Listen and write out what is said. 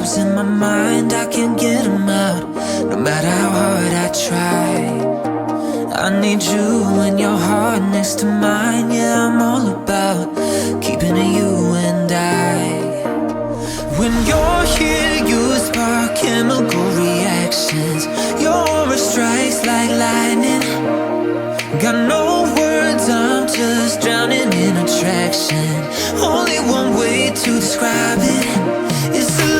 thoughts in my mind, I can't get them out, no matter how hard I try. I need you and your heart next to mine. Yeah, I'm all about keeping it you and I. When you're here, you spark chemical reactions. Your aura strikes like lightning. Got no words, I'm just drowning in attraction. Only one way to describe it. It's a